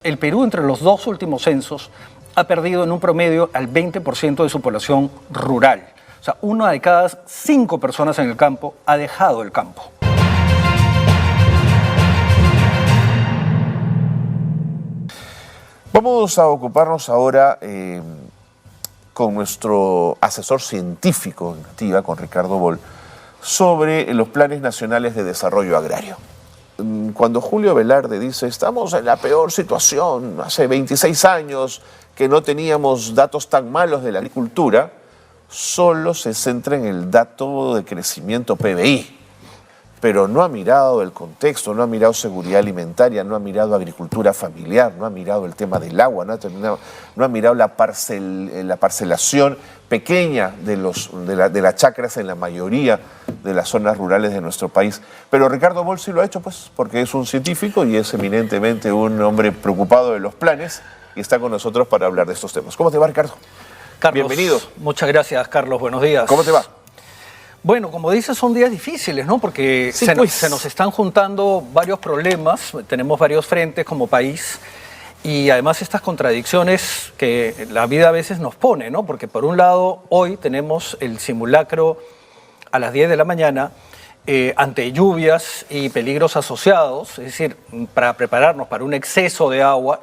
El Perú, entre los dos últimos censos, ha perdido en un promedio al 20% de su población rural. O sea, 1 de cada 5 personas en el campo ha dejado el campo. Vamos a ocuparnos ahora con nuestro asesor científico en Activa, con Ricardo Boll, sobre los planes nacionales de desarrollo agrario. Cuando Julio Velarde dice, estamos en la peor situación, hace 26 años que no teníamos datos tan malos de la agricultura, solo se centra en el dato de crecimiento PBI, pero no ha mirado el contexto, no ha mirado seguridad alimentaria, no ha mirado agricultura familiar, no ha mirado el tema del agua, no ha mirado la parcelación pequeña de las chacras en la mayoría de las zonas rurales de nuestro país. Pero Ricardo Boll sí lo ha hecho, pues, porque es un científico y es eminentemente un hombre preocupado de los planes y está con nosotros para hablar de estos temas. ¿Cómo te va, Ricardo? Carlos, bienvenido. Muchas gracias, Carlos. Buenos días. ¿Cómo te va? Bueno, como dices, son días difíciles, ¿no? Porque sí, se nos están juntando varios problemas, tenemos varios frentes como país y además estas contradicciones que la vida a veces nos pone, ¿no? Porque por un lado, hoy tenemos el simulacro a las 10 de la mañana ante lluvias y peligros asociados, es decir, para prepararnos para un exceso de agua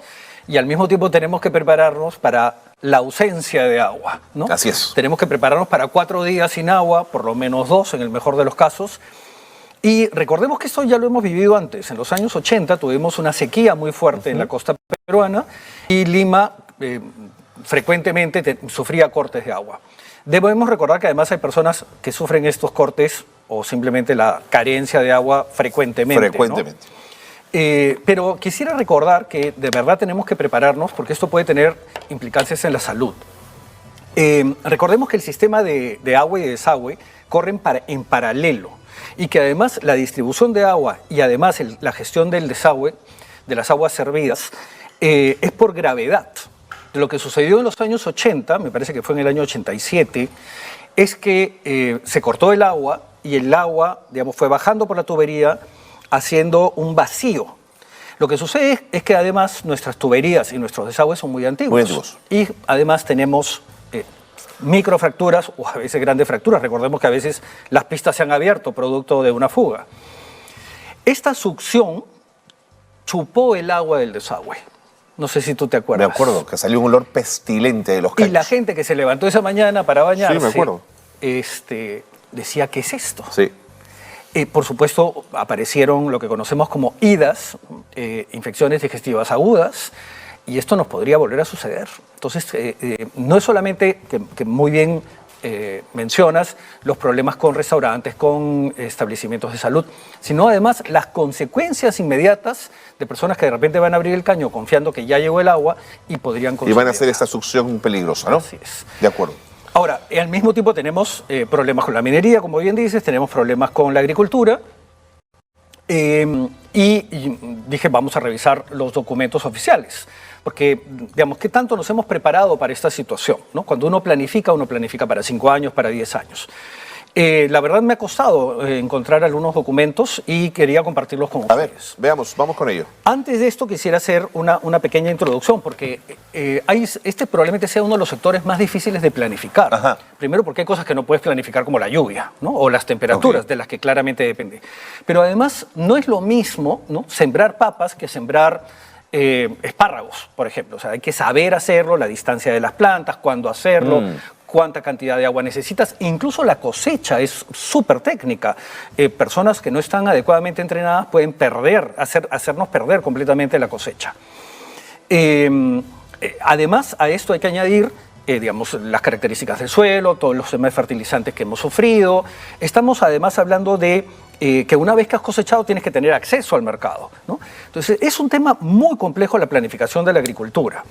y al mismo tiempo tenemos que prepararnos para la ausencia de agua, ¿no? Así es. Tenemos que prepararnos para 4 días sin agua, por lo menos 2 en el mejor de los casos. Y recordemos que esto ya lo hemos vivido antes. En los años 80 tuvimos una sequía muy fuerte en la costa peruana y Lima frecuentemente sufría cortes de agua. Debemos recordar que además hay personas que sufren estos cortes o simplemente la carencia de agua frecuentemente. Frecuentemente. ¿No? Pero quisiera recordar que de verdad tenemos que prepararnos porque esto puede tener implicancias en la salud. Recordemos que el sistema de agua y de desagüe corren en paralelo y que además la distribución de agua y además la gestión del desagüe, de las aguas servidas, es por gravedad. De lo que sucedió en los años 80, me parece que fue en el año 87, es que se cortó el agua y el agua, digamos, fue bajando por la tubería haciendo un vacío. Lo que sucede es que además nuestras tuberías y nuestros desagües son muy antiguos. Y además tenemos microfracturas o a veces grandes fracturas. Recordemos que a veces las pistas se han abierto producto de una fuga. Esta succión chupó el agua del desagüe. No sé si tú te acuerdas. Me acuerdo, que salió un olor pestilente de los caños. Y la gente que se levantó esa mañana para bañarse, sí, me acuerdo. Decía, ¿qué es esto? Sí. Por supuesto, aparecieron lo que conocemos como IDAs, infecciones digestivas agudas, y esto nos podría volver a suceder. Entonces, no es solamente que muy bien mencionas los problemas con restaurantes, con establecimientos de salud, sino además las consecuencias inmediatas de personas que de repente van a abrir el caño confiando que ya llegó el agua y podrían consumir. Y van a hacer esta succión peligrosa, ¿no? Así es. De acuerdo. Ahora, al mismo tiempo tenemos problemas con la minería, como bien dices, tenemos problemas con la agricultura y dije, vamos a revisar los documentos oficiales, porque, digamos, ¿qué tanto nos hemos preparado para esta situación? ¿No? Cuando uno planifica para 5 años, para 10 años. La verdad me ha costado encontrar algunos documentos y quería compartirlos con ustedes. A ver, veamos, vamos con ello. Antes de esto quisiera hacer una pequeña introducción porque este probablemente sea uno de los sectores más difíciles de planificar. Ajá. Primero porque hay cosas que no puedes planificar como la lluvia, ¿no? O las temperaturas, de las que claramente depende. Pero además no es lo mismo, ¿no?, sembrar papas que sembrar espárragos, por ejemplo. O sea, hay que saber hacerlo, la distancia de las plantas, cuándo hacerlo, cuánta cantidad de agua necesitas. Incluso la cosecha es súper técnica. Personas que no están adecuadamente entrenadas pueden hacernos perder completamente la cosecha. Además, a esto hay que añadir digamos, las características del suelo, todos los temas de fertilizantes que hemos sufrido. Estamos además hablando de que una vez que has cosechado tienes que tener acceso al mercado, ¿no? Entonces, es un tema muy complejo la planificación de la agricultura.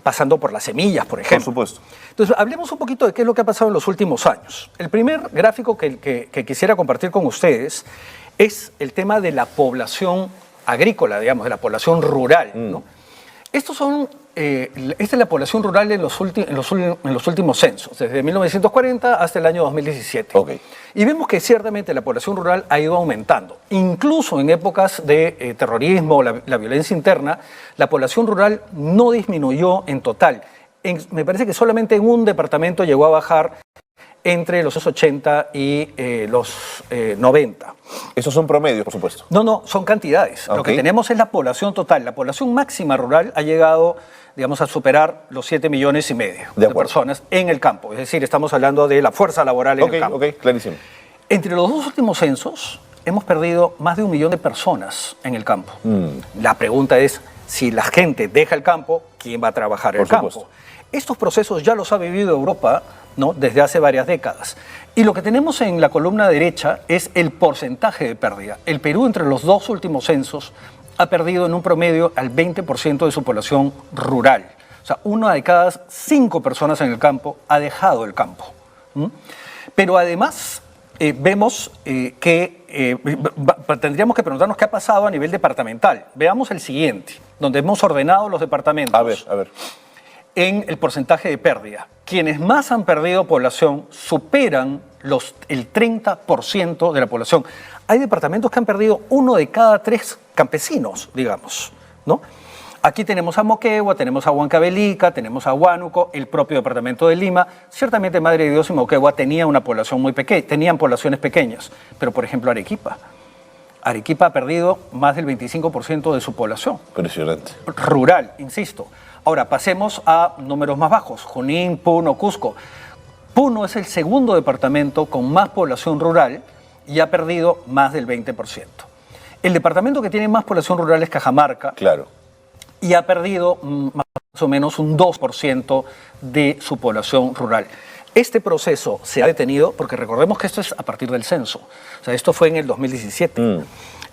Pasando por las semillas, por ejemplo. Por supuesto. Entonces, hablemos un poquito de qué es lo que ha pasado en los últimos años. El primer gráfico que quisiera compartir con ustedes es el tema de la población agrícola, digamos, de la población rural, ¿no? Estos son esta es la población rural en los últimos censos, desde 1940 hasta el año 2017. Ok. Y vemos que ciertamente la población rural ha ido aumentando. Incluso en épocas de terrorismo, la violencia interna, la población rural no disminuyó en total. Me parece que solamente en un departamento llegó a bajar entre los 80 y los 90. Esos son promedios, por supuesto. No, son cantidades. Okay. Lo que tenemos es la población total. La población máxima rural ha llegado, digamos, a superar los 7,5 millones de personas en el campo. Es decir, estamos hablando de la fuerza laboral en el campo. Ok, clarísimo. Entre los dos últimos censos hemos perdido más de 1 millón de personas en el campo. La pregunta es, si la gente deja el campo, ¿quién va a trabajar en el campo? Estos procesos ya los ha vivido Europa, ¿no?, desde hace varias décadas. Y lo que tenemos en la columna derecha es el porcentaje de pérdida. El Perú, entre los dos últimos censos, ha perdido en un promedio al 20% de su población rural. O sea, 1 de cada 5 personas en el campo ha dejado el campo. Pero además vemos que tendríamos que preguntarnos qué ha pasado a nivel departamental. Veamos el siguiente, donde hemos ordenado los departamentos. A ver. En el porcentaje de pérdida. Quienes más han perdido población superan el 30% de la población. Hay departamentos que han perdido 1 de cada 3 campesinos, digamos, ¿no? Aquí tenemos a Moquegua, tenemos a Huancavelica, tenemos a Huánuco, el propio departamento de Lima. Ciertamente Madre de Dios y Moquegua tenían una población muy pequeña, tenían poblaciones pequeñas, pero por ejemplo Arequipa ha perdido más del 25% de su población. Impresionante. Rural, insisto. Ahora, pasemos a números más bajos, Junín, Puno, Cusco. Puno es el segundo departamento con más población rural y ha perdido más del 20%. El departamento que tiene más población rural es Cajamarca. Claro. Y ha perdido más o menos un 2% de su población rural. Este proceso se ha detenido porque recordemos que esto es a partir del censo. O sea, esto fue en el 2017.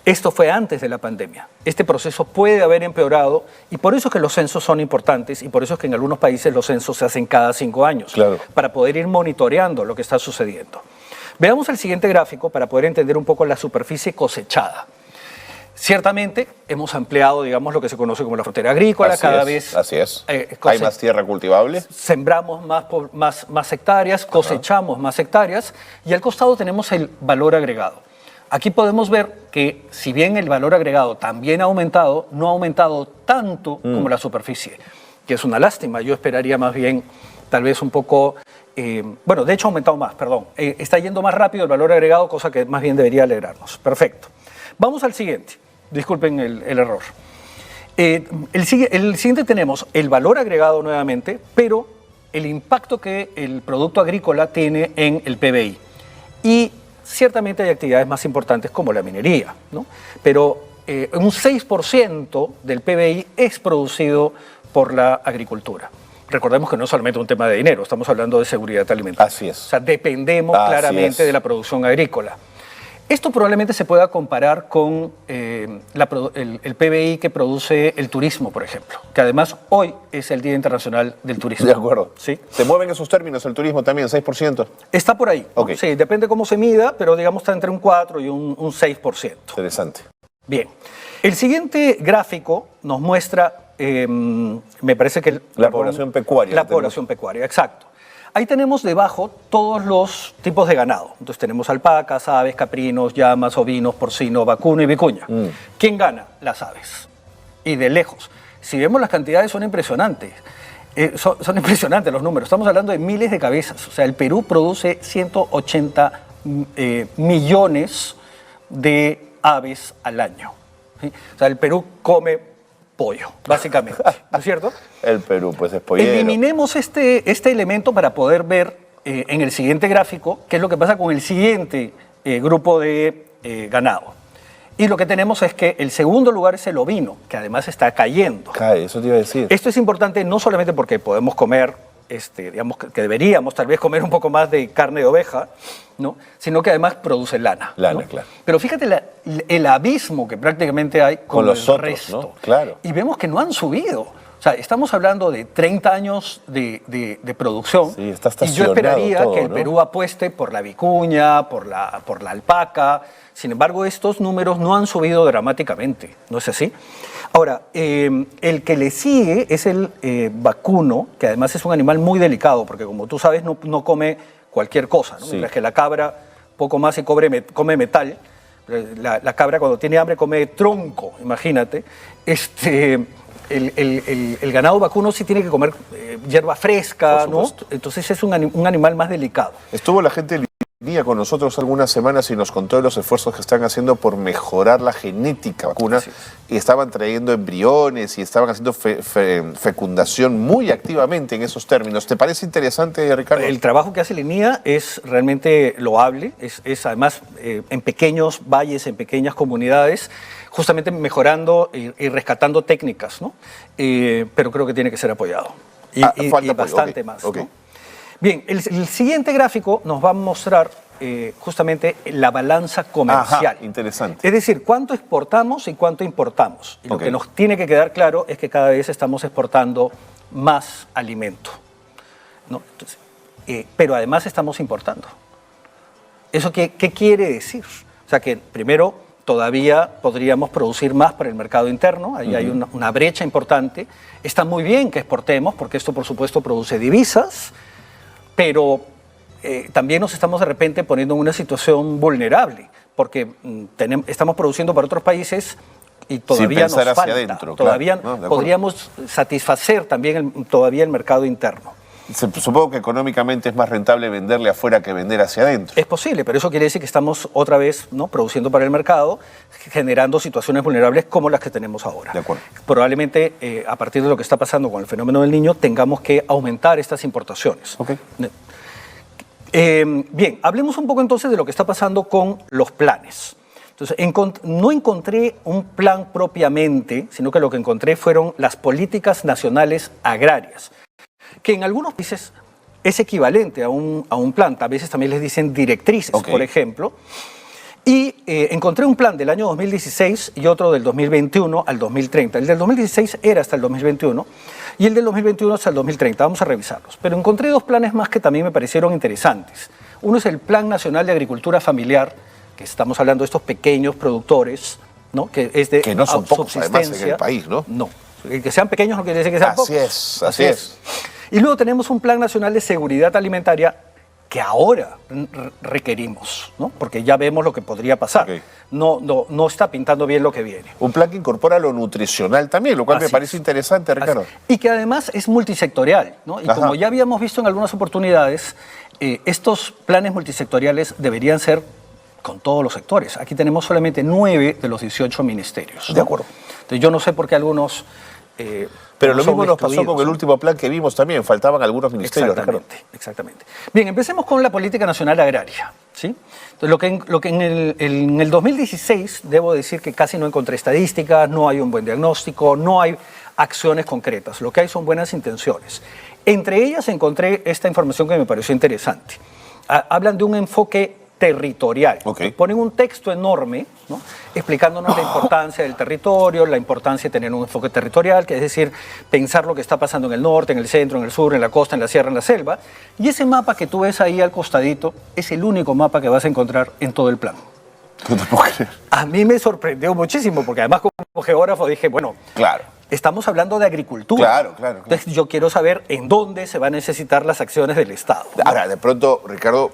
Esto fue antes de la pandemia. Este proceso puede haber empeorado y por eso es que los censos son importantes y por eso es que en algunos países los censos se hacen cada 5 años, claro, para poder ir monitoreando lo que está sucediendo. Veamos el siguiente gráfico para poder entender un poco la superficie cosechada. Ciertamente hemos ampliado, digamos, lo que se conoce como la frontera agrícola. Cada vez así es. Hay más tierra cultivable. Sembramos más hectáreas, cosechamos más hectáreas y al costado tenemos el valor agregado. Aquí podemos ver que si bien el valor agregado también ha aumentado, no ha aumentado tanto como la superficie, que es una lástima. Yo esperaría más bien tal vez un poco, bueno, de hecho ha aumentado más, perdón. Está yendo más rápido el valor agregado, cosa que más bien debería alegrarnos. Perfecto. Vamos al siguiente. Disculpen el error. El siguiente tenemos el valor agregado nuevamente, pero el impacto que el producto agrícola tiene en el PBI. Y ciertamente hay actividades más importantes como la minería, ¿no? Pero un 6% del PBI es producido por la agricultura. Recordemos que no es solamente un tema de dinero, estamos hablando de seguridad alimentaria. Así es. O sea, dependemos claramente de la producción agrícola. Esto probablemente se pueda comparar con el PBI que produce el turismo, por ejemplo, que además hoy es el Día Internacional del Turismo. De acuerdo. ¿Sí? ¿Se mueven esos términos el turismo también, 6%? Está por ahí. Okay. Sí, depende cómo se mida, pero digamos está entre un 4 y un 6%. Interesante. Bien. El siguiente gráfico nos muestra, me parece que... La población pecuaria. La población pecuaria, exacto. Ahí tenemos debajo todos los tipos de ganado. Entonces tenemos alpacas, aves, caprinos, llamas, ovinos, porcino, vacuno y vicuña. ¿Quién gana? Las aves. Y de lejos. Si vemos las cantidades son impresionantes. Son impresionantes los números. Estamos hablando de miles de cabezas. O sea, el Perú produce 180 millones de aves al año. ¿Sí? O sea, el Perú come pollo, básicamente, ¿no es cierto? El Perú, pues es pollero. Eliminemos este elemento para poder ver en el siguiente gráfico qué es lo que pasa con el siguiente grupo de ganado. Y lo que tenemos es que el segundo lugar es el ovino, que además está cayendo. Cae, eso te iba a decir. Esto es importante no solamente porque podemos comer, digamos que deberíamos tal vez comer un poco más de carne de oveja, ¿no? Sino que además produce lana. Lana, ¿no? claro. Pero fíjate el abismo que prácticamente hay con los el otros, resto. ¿no? Claro. Y vemos que no han subido. O O sea, estamos hablando de 30 años de producción. Sí, está y yo estacionado esperaría todo, que el ¿no? Perú apueste por la vicuña, por la alpaca. Sin embargo, estos números no han subido dramáticamente, ¿no es así? Ahora, el que le sigue es el vacuno, que además es un animal muy delicado, porque como tú sabes, no come cualquier cosa, ¿no? Sí. Mientras que la cabra poco más se come metal. La cabra cuando tiene hambre come tronco, imagínate. El ganado vacuno sí tiene que comer hierba fresca, ¿no? Entonces es un animal más delicado. Estuvo la gente de Línea con nosotros algunas semanas y nos contó de los esfuerzos que están haciendo por mejorar la genética vacuna. Y estaban trayendo embriones y estaban haciendo fecundación muy activamente en esos términos. ¿Te parece interesante, Ricardo? El trabajo que hace Línea es realmente loable, es además en pequeños valles, en pequeñas comunidades, justamente mejorando y rescatando técnicas, ¿no? Pero creo que tiene que ser apoyado. Y bastante más, okay. ¿no? Bien, el siguiente gráfico nos va a mostrar justamente la balanza comercial. Ajá, interesante. Es decir, cuánto exportamos y cuánto importamos. Y lo que nos tiene que quedar claro es que cada vez estamos exportando más alimento, ¿no? Entonces, pero además estamos importando. ¿Eso qué quiere decir? O sea que primero todavía podríamos producir más para el mercado interno, ahí hay una brecha importante. Está muy bien que exportemos porque esto por supuesto produce divisas, pero también nos estamos de repente poniendo en una situación vulnerable, porque estamos produciendo para otros países y todavía nos falta. Hacia adentro, todavía claro, ¿no? Podríamos satisfacer también todavía el mercado interno. Supongo que económicamente es más rentable venderle afuera que vender hacia adentro. Es posible, pero eso quiere decir que estamos otra vez, ¿no?, produciendo para el mercado, generando situaciones vulnerables como las que tenemos ahora. De acuerdo. Probablemente a partir de lo que está pasando con el fenómeno del Niño tengamos que aumentar estas importaciones. Okay. Bien, hablemos un poco entonces de lo que está pasando con los planes. Entonces, no encontré un plan propiamente, sino que lo que encontré fueron las políticas nacionales agrarias, que en algunos países es equivalente a un plan, a veces también les dicen directrices, por ejemplo. Y encontré un plan del año 2016 y otro del 2021 al 2030. El del 2016 era hasta el 2021 y el del 2021 hasta el 2030. Vamos a revisarlos. Pero encontré dos planes más que también me parecieron interesantes. Uno es el Plan Nacional de Agricultura Familiar, que estamos hablando de estos pequeños productores, ¿no?, que es de que no son pocos además en el país, ¿no? No. El que sean pequeños no quiere decir que sean pocos. Así es. Y luego tenemos un Plan Nacional de Seguridad Alimentaria que ahora requerimos, ¿no?, porque ya vemos lo que podría pasar. Okay. No está pintando bien lo que viene. Un plan que incorpora lo nutricional también, lo cual me parece interesante, Ricardo. Y que además es multisectorial, ¿no? Y como ya habíamos visto en algunas oportunidades, estos planes multisectoriales deberían ser con todos los sectores. Aquí tenemos solamente 9 de los 18 ministerios, ¿no? De acuerdo. Entonces yo no sé por qué algunos... pero lo mismo nos pasó con el último plan que vimos también, faltaban algunos ministerios. Exactamente. Bien, empecemos con la política nacional agraria, ¿sí? Entonces, lo que en el 2016, debo decir que casi no encontré estadísticas, no hay un buen diagnóstico, no hay acciones concretas, lo que hay son buenas intenciones. Entre ellas encontré esta información que me pareció interesante. Hablan de un enfoque territorial. Ponen un texto enorme, ¿no?, explicándonos la importancia del territorio, la importancia de tener un enfoque territorial, que es decir, pensar lo que está pasando en el norte, en el centro, en el sur, en la costa, en la sierra, en la selva. Y ese mapa que tú ves ahí al costadito es el único mapa que vas a encontrar en todo el plan. No te puedo creer. A mí me sorprendió muchísimo, porque además como geógrafo dije, bueno, claro, estamos hablando de agricultura. Claro. Entonces yo quiero saber en dónde se van a necesitar las acciones del Estado, ¿no? Ahora, de pronto, Ricardo,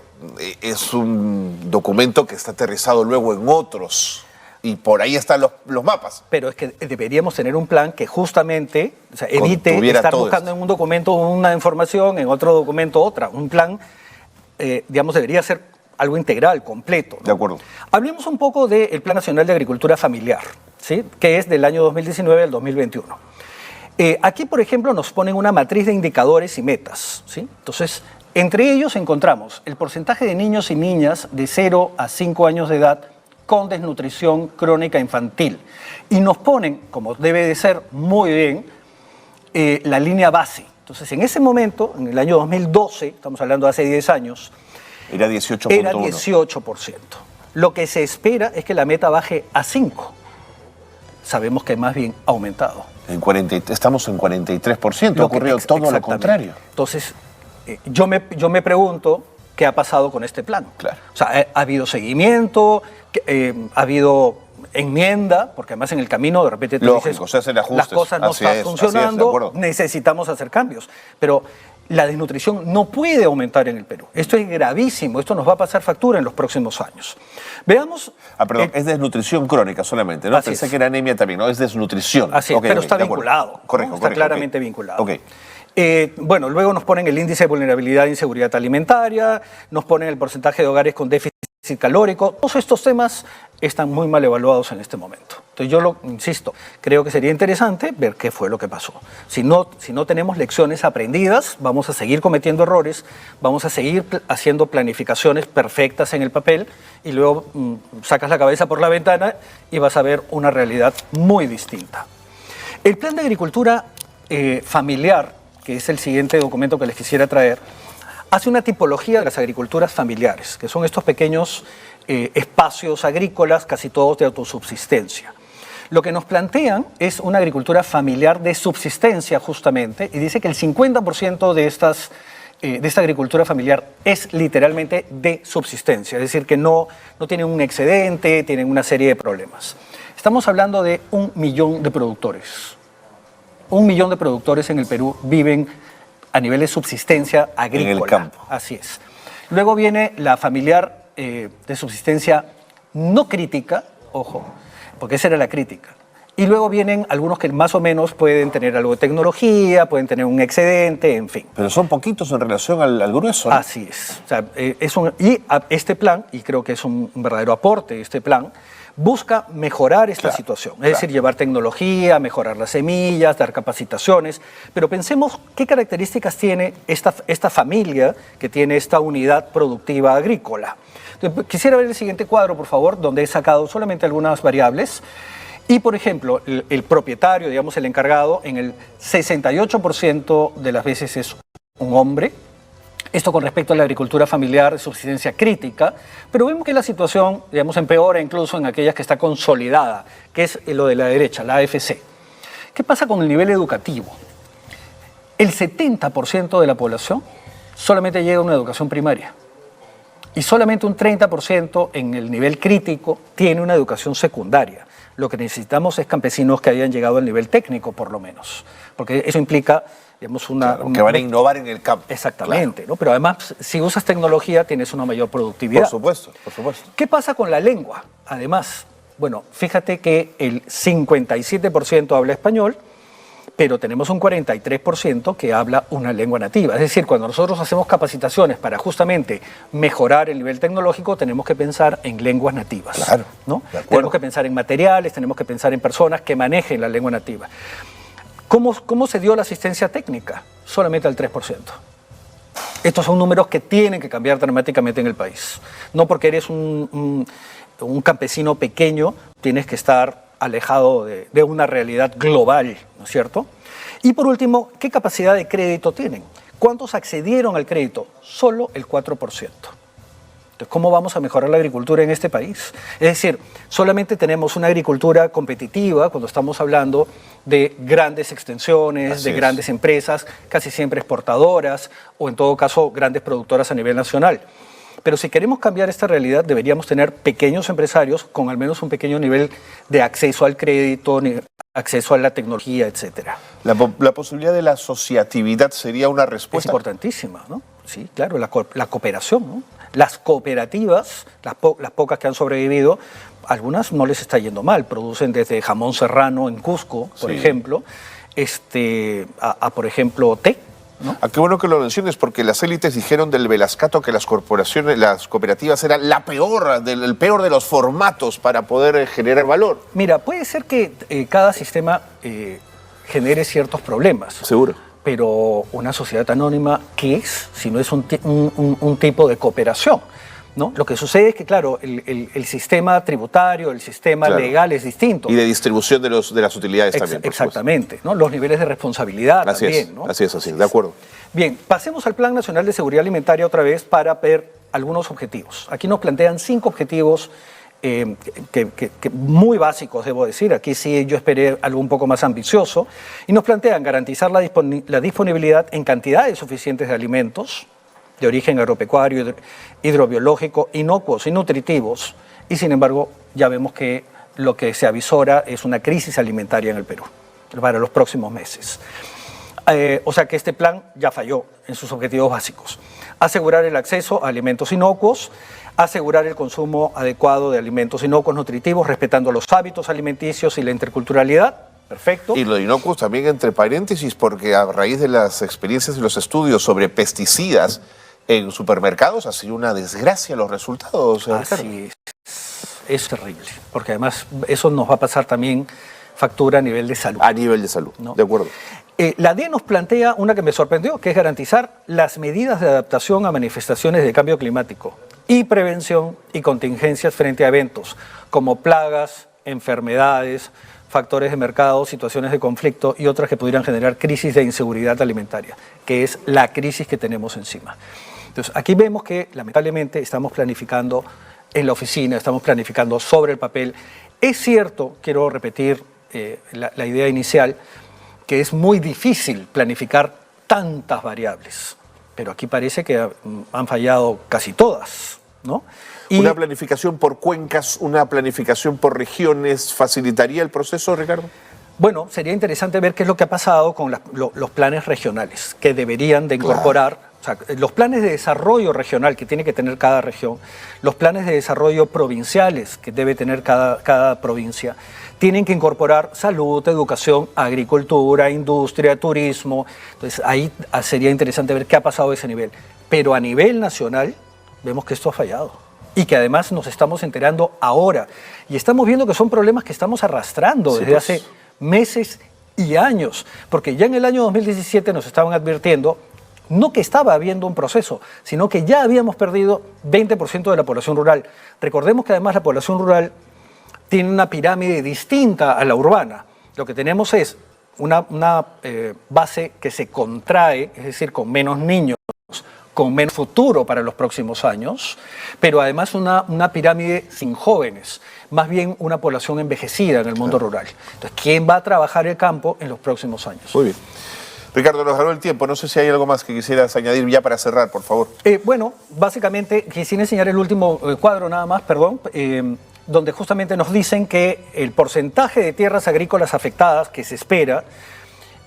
es un documento que está aterrizado luego en otros y por ahí están los mapas. Pero es que deberíamos tener un plan que justamente, o sea, evite estar buscando en un documento una información, en otro documento otra. Un plan, digamos, debería ser algo integral, completo, ¿no? De acuerdo. Hablemos un poco del Plan Nacional de Agricultura Familiar, ¿sí?, que es del año 2019 al 2021. Aquí, por ejemplo, nos ponen una matriz de indicadores y metas, ¿sí? Entonces, entre ellos encontramos el porcentaje de niños y niñas de 0 a 5 años de edad con desnutrición crónica infantil. Y nos ponen, como debe de ser muy bien, la línea base. Entonces, en ese momento, en el año 2012, estamos hablando de hace 10 años, era 18%. Era 18%. Lo que se espera es que la meta baje a 5%. sabemos que más bien ha aumentado. Estamos en 43%, ha ocurrido todo lo contrario. Entonces, yo me pregunto qué ha pasado con este plan. Claro. O sea, ha habido seguimiento, ha habido enmienda, porque además en el camino de repente tú dices, se hacen ajustes. las cosas no están funcionando, necesitamos hacer cambios. Pero la desnutrición no puede aumentar en el Perú. Esto es gravísimo, esto nos va a pasar factura en los próximos años. Veamos... perdón, es desnutrición crónica solamente, ¿no? Pensé que era anemia también, ¿no? Es desnutrición. Así es, pero está vinculado. Correcto, ¿no? Está claramente okay. vinculado. Okay. Bueno, luego nos ponen el índice de vulnerabilidad e inseguridad alimentaria, nos ponen el porcentaje de hogares con déficit calórico. Todos estos temas están muy mal evaluados en este momento. Entonces yo insisto, creo que sería interesante ver qué fue lo que pasó. Si no tenemos lecciones aprendidas, vamos a seguir cometiendo errores, vamos a seguir haciendo planificaciones perfectas en el papel y luego sacas la cabeza por la ventana y vas a ver una realidad muy distinta. El plan de agricultura familiar, que es el siguiente documento que les quisiera traer, hace una tipología de las agriculturas familiares, que son estos pequeños espacios agrícolas, casi todos de autosubsistencia. Lo que nos plantean es una agricultura familiar de subsistencia, justamente, y dice que el 50% de esta agricultura familiar es literalmente de subsistencia, es decir, que no tienen un excedente, tienen una serie de problemas. Estamos hablando de 1 millón de productores. 1 millón de productores en el Perú viven a nivel de subsistencia agrícola. En el campo. Así es. Luego viene la familiar de subsistencia no crítica, ojo, porque esa era la crítica. Y luego vienen algunos que más o menos pueden tener algo de tecnología, pueden tener un excedente, en fin. Pero son poquitos en relación al grueso, ¿no? Así es. O sea, este plan, y creo que es un verdadero aporte, este plan, busca mejorar esta situación, es decir, llevar tecnología, mejorar las semillas, dar capacitaciones, pero pensemos qué características tiene esta familia que tiene esta unidad productiva agrícola. Entonces, quisiera ver el siguiente cuadro, por favor, donde he sacado solamente algunas variables. Y, por ejemplo, el propietario, digamos, el encargado, en el 68% de las veces es un hombre. Esto con respecto a la agricultura familiar de subsistencia crítica, pero vemos que la situación, digamos, empeora incluso en aquellas que está consolidada, que es lo de la derecha, la AFC. ¿Qué pasa con el nivel educativo? El 70% de la población solamente llega a una educación primaria y solamente un 30% en el nivel crítico tiene una educación secundaria. Lo que necesitamos es campesinos que hayan llegado al nivel técnico, por lo menos, porque eso implica... digamos, que van a innovar en el campo. Exactamente, ¿no? Pero además, si usas tecnología, tienes una mayor productividad. Por supuesto, por supuesto. ¿Qué pasa con la lengua? Además, bueno, fíjate que el 57% habla español, pero tenemos un 43% que habla una lengua nativa. Es decir, cuando nosotros hacemos capacitaciones para justamente mejorar el nivel tecnológico, tenemos que pensar en lenguas nativas. Claro, ¿no? Tenemos que pensar en materiales, tenemos que pensar en personas que manejen la lengua nativa. ¿Cómo se dio la asistencia técnica? Solamente al 3%. Estos son números que tienen que cambiar dramáticamente en el país. No porque eres un campesino pequeño, tienes que estar alejado de una realidad global, ¿no es cierto? Y por último, ¿qué capacidad de crédito tienen? ¿Cuántos accedieron al crédito? Solo el 4%. Entonces, ¿cómo vamos a mejorar la agricultura en este país? Es decir, solamente tenemos una agricultura competitiva cuando estamos hablando de grandes extensiones, de grandes empresas, casi siempre exportadoras o en todo caso grandes productoras a nivel nacional. Pero si queremos cambiar esta realidad, deberíamos tener pequeños empresarios con al menos un pequeño nivel de acceso al crédito, acceso a la tecnología, etc. La posibilidad de la asociatividad sería una respuesta. Es importantísima, ¿no? Sí, claro, la cooperación, ¿no? Las cooperativas, las pocas que han sobrevivido, algunas no les está yendo mal, producen desde jamón serrano en Cusco, por ejemplo, por ejemplo, té, ¿no? Qué bueno que lo menciones, porque las élites dijeron del Velascato que las cooperativas eran el peor de los formatos para poder generar valor. Mira, puede ser que cada sistema genere ciertos problemas. Seguro. Pero una sociedad anónima, ¿qué es? Si no es un tipo de cooperación, ¿no? Lo que sucede es que, claro, el sistema tributario, el sistema legal es distinto. Y de distribución de las utilidades también. Exactamente, ¿no? Los niveles de responsabilidad así también, es, ¿no? Así es, de acuerdo. Bien, pasemos al Plan Nacional de Seguridad Alimentaria otra vez para ver algunos objetivos. Aquí nos plantean 5 objetivos muy básicos, debo decir. Aquí sí yo esperé algo un poco más ambicioso. Y nos plantean garantizar la disponibilidad en cantidades suficientes de alimentos de origen agropecuario, hidrobiológico, inocuos y nutritivos. Y sin embargo, ya vemos que lo que se avisora es una crisis alimentaria en el Perú para los próximos meses. O sea que este plan ya falló en sus objetivos básicos. Asegurar el acceso a alimentos inocuos, asegurar el consumo adecuado de alimentos inocuos nutritivos, respetando los hábitos alimenticios y la interculturalidad. Perfecto. Y lo de inocuos también entre paréntesis, porque a raíz de las experiencias y los estudios sobre pesticidas en supermercados ha sido una desgracia los resultados. Así es terrible, porque además eso nos va a pasar también factura a nivel de salud. A nivel de salud, ¿no? De acuerdo. La DIE nos plantea una que me sorprendió, que es garantizar las medidas de adaptación a manifestaciones de cambio climático y prevención y contingencias frente a eventos como plagas, enfermedades, factores de mercado, situaciones de conflicto y otras que pudieran generar crisis de inseguridad alimentaria, que es la crisis que tenemos encima. Entonces, aquí vemos que lamentablemente estamos planificando en la oficina, estamos planificando sobre el papel. Es cierto, quiero repetir la idea inicial, que es muy difícil planificar tantas variables, pero aquí parece que han fallado casi todas, ¿no? Y ¿una planificación por cuencas, una planificación por regiones facilitaría el proceso, Ricardo? Bueno, sería interesante ver qué es lo que ha pasado con los planes regionales, que deberían de incorporar, o sea, los planes de desarrollo regional que tiene que tener cada región, los planes de desarrollo provinciales que debe tener cada provincia, tienen que incorporar salud, educación, agricultura, industria, turismo. Entonces ahí sería interesante ver qué ha pasado a ese nivel. Pero a nivel nacional vemos que esto ha fallado y que además nos estamos enterando ahora. Y estamos viendo que son problemas que estamos arrastrando desde hace meses y años. Porque ya en el año 2017 nos estaban advirtiendo no que estaba habiendo un proceso, sino que ya habíamos perdido 20% de la población rural. Recordemos que además la población rural tiene una pirámide distinta a la urbana. Lo que tenemos es una base que se contrae, es decir, con menos niños, con menos futuro para los próximos años, pero además una pirámide sin jóvenes, más bien una población envejecida en el mundo rural. Entonces, ¿quién va a trabajar el campo en los próximos años? Muy bien. Ricardo, nos ganó el tiempo. No sé si hay algo más que quisieras añadir ya para cerrar, por favor. Bueno, básicamente quisiera enseñar el último cuadro nada más, perdón, donde justamente nos dicen que el porcentaje de tierras agrícolas afectadas que se espera,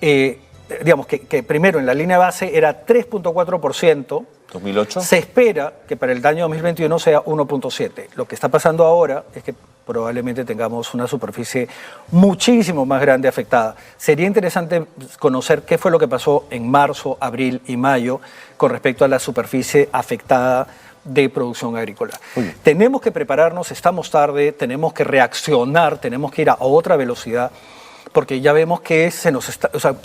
digamos que primero en la línea base era 3.4%. 2008. Se espera que para el año 2021 sea 1.7%. Lo que está pasando ahora es que probablemente tengamos una superficie muchísimo más grande afectada. Sería interesante conocer qué fue lo que pasó en marzo, abril y mayo con respecto a la superficie afectada de producción agrícola. Tenemos que prepararnos, estamos tarde, tenemos que reaccionar, tenemos que ir a otra velocidad, porque ya vemos que se nos está... O sea,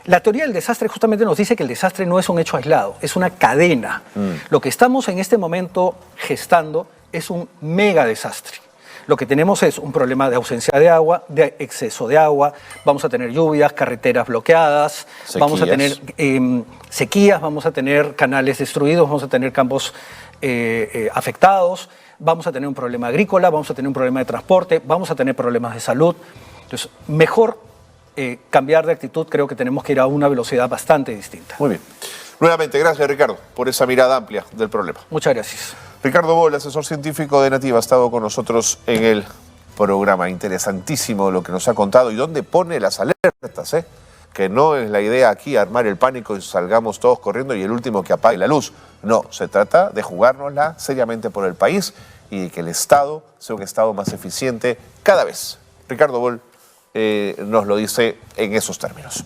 la teoría del desastre justamente nos dice que el desastre no es un hecho aislado, es una cadena. Lo que estamos en este momento gestando es un mega desastre. Lo que tenemos es un problema de ausencia de agua, de exceso de agua, vamos a tener lluvias, carreteras bloqueadas, sequías. Vamos a tener sequías, vamos a tener canales destruidos, vamos a tener campos afectados, vamos a tener un problema agrícola, vamos a tener un problema de transporte, vamos a tener problemas de salud. Entonces, mejor cambiar de actitud, creo que tenemos que ir a una velocidad bastante distinta. Muy bien. Nuevamente, gracias Ricardo por esa mirada amplia del problema. Muchas gracias. Ricardo Bol, asesor científico de Nativa, ha estado con nosotros en el programa. Interesantísimo lo que nos ha contado y dónde pone las alertas, que no es la idea aquí armar el pánico y salgamos todos corriendo y el último que apague la luz. No, se trata de jugárnosla seriamente por el país y de que el Estado sea un Estado más eficiente cada vez. Ricardo Bol nos lo dice en esos términos.